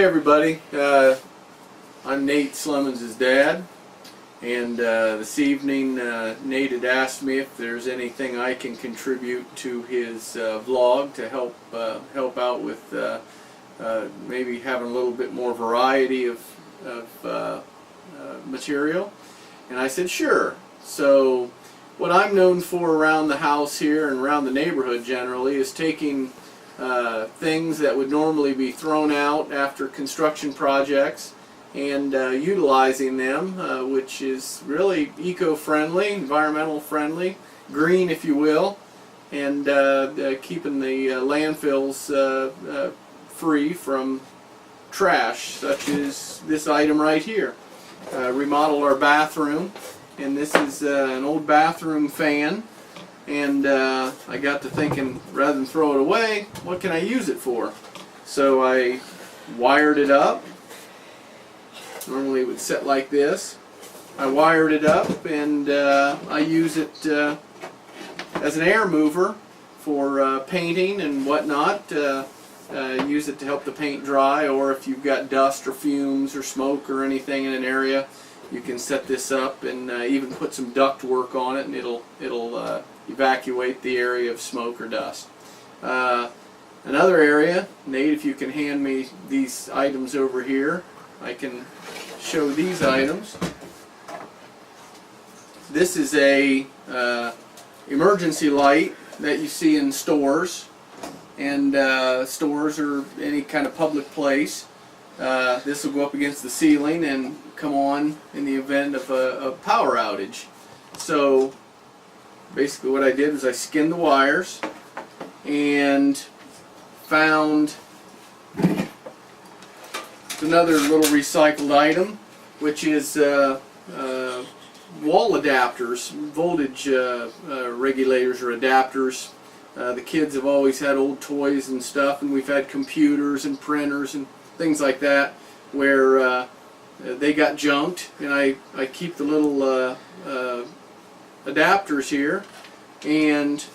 Hey everybody, I'm Nate Slemons' dad, and this evening Nate had asked me if there's anything I can contribute to his vlog to help out with maybe having a little bit more variety of material. And I said sure. So what I'm known for around the house here and around the neighborhood generally is taking things that would normally be thrown out after construction projects and utilizing them, which is really eco-friendly, environmental friendly, green if you will, and keeping the landfills free from trash, such as this item right here. Remodeled our bathroom, and this is an old bathroom fan. And I got to thinking, rather than throw it away, what can I use it for? So I wired it up. Normally it would sit like this. I wired it up, and I use it as an air mover for painting and whatnot. Use it to help the paint dry, or if you've got dust or fumes or smoke or anything in an area, you can set this up and even put some duct work on it, and it'll evacuate the area of smoke or dust. Another area, Nate, if you can hand me these items over here, I can show these items. This is a emergency light that you see in stores, and stores or any kind of public place. This will go up against the ceiling and come on in the event of a power outage. So basically what I did was I skinned the wires and found another little recycled item, which is wall adapters, voltage regulators or adapters. The kids have always had old toys and stuff, and we've had computers and printers and things like that where they got junked, and I keep the little adapters here, and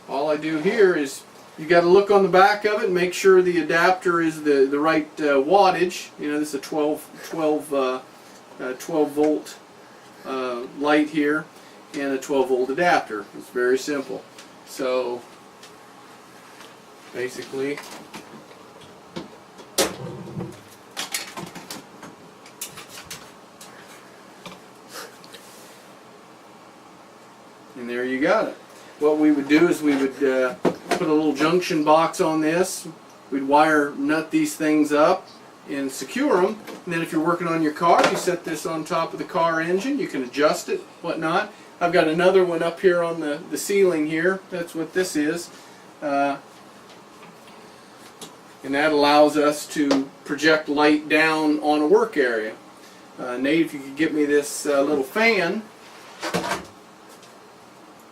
all I do here is you got to look on the back of it and make sure the adapter is the right wattage. You know, this is a 12 volt light here and a 12 volt adapter. It's very simple. So basically and there you got it. What we would do is we would put a little junction box on this. We'd nut these things up and secure them. And then if you're working on your car, you set this on top of the car engine. You can adjust it, whatnot. I've got another one up here on the ceiling here. That's what this is. And that allows us to project light down on a work area. Nate, if you could get me this little fan.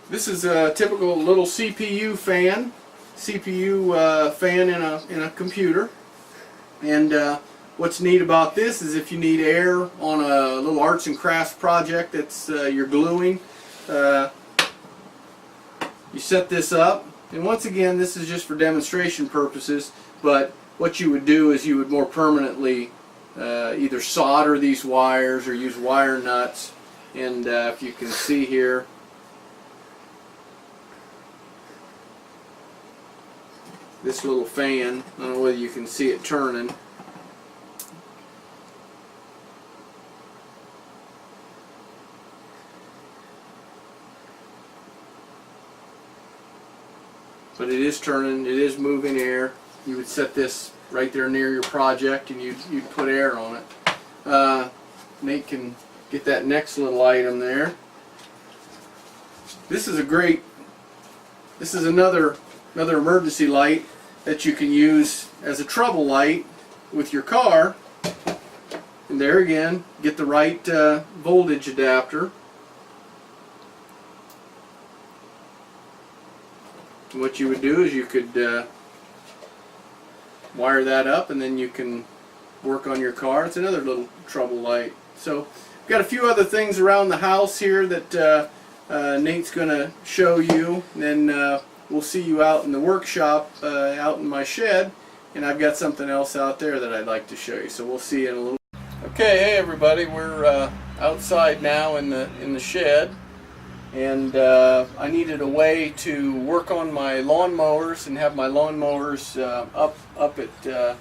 This is a typical little CPU fan. Fan in a computer. And what's neat about this is if you need air on a little arts and crafts project that's you're gluing, you set this up. And once again, this is just for demonstration purposes, but what you would do is you would more permanently either solder these wires or use wire nuts. And if you can see here, this little fan, I don't know whether you can see it turning. But it is turning, it is moving air. You would set this right there near your project and you'd put air on it. Nate can get that next little item there. This is another emergency light that you can use as a trouble light with your car. And there again, get the right voltage adapter. And what you would do is you could wire that up, and then you can work on your car. It's another little trouble light. So we've got a few other things around the house here that Nate's going to show you. And then we'll see you out in the workshop, out in my shed, and I've got something else out there that I'd like to show you. So we'll see you in a little. Okay, hey everybody, we're outside now in the shed, and I needed a way to work on my lawnmowers and have my lawnmowers up at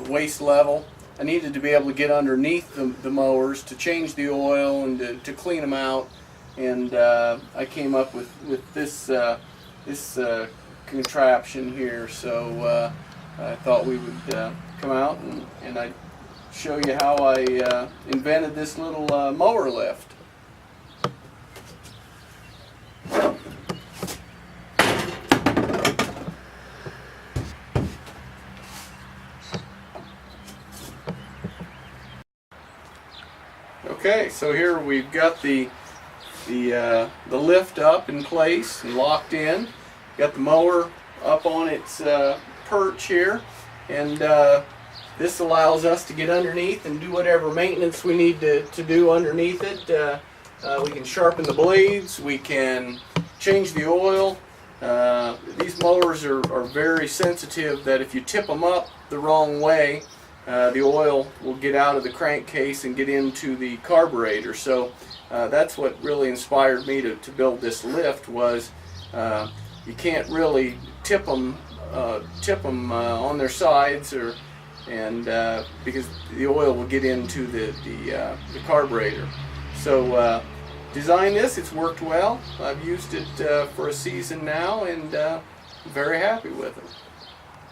waist level. I needed to be able to get underneath the mowers to change the oil and to clean them out, and I came up with this contraption here. So I thought we would come out and I'd show you how I invented this little mower lift. Okay, so here we've got the lift up in place and locked in. Got the mower up on its perch here, and this allows us to get underneath and do whatever maintenance we need to do underneath it. We can sharpen the blades, we can change the oil. These mowers are very sensitive that if you tip them up the wrong way, the oil will get out of the crankcase and get into the carburetor. So that's what really inspired me to build this lift. Was you can't really tip them on their sides, because the oil will get into the carburetor. So design this, it's worked well. I've used it for a season now, and very happy with it.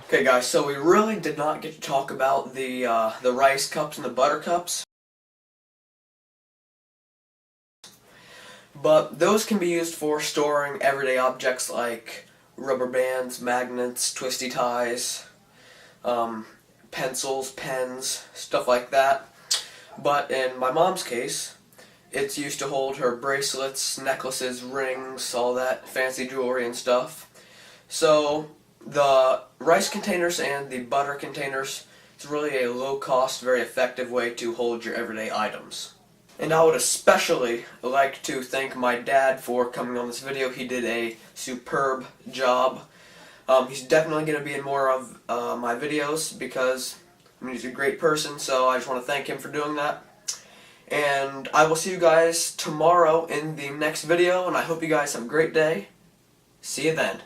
Okay guys, so we really did not get to talk about the rice cups and the butter cups, but those can be used for storing everyday objects like rubber bands, magnets, twisty ties, pencils, pens, stuff like that. But in my mom's case, it's used to hold her bracelets, necklaces, rings, all that fancy jewelry and stuff. So the rice containers and the butter containers, it's really a low-cost, very effective way to hold your everyday items. And I would especially like to thank my dad for coming on this video. He did a superb job. He's definitely going to be in more of my videos because he's a great person, so I just want to thank him for doing that. And I will see you guys tomorrow in the next video, and I hope you guys have a great day. See you then.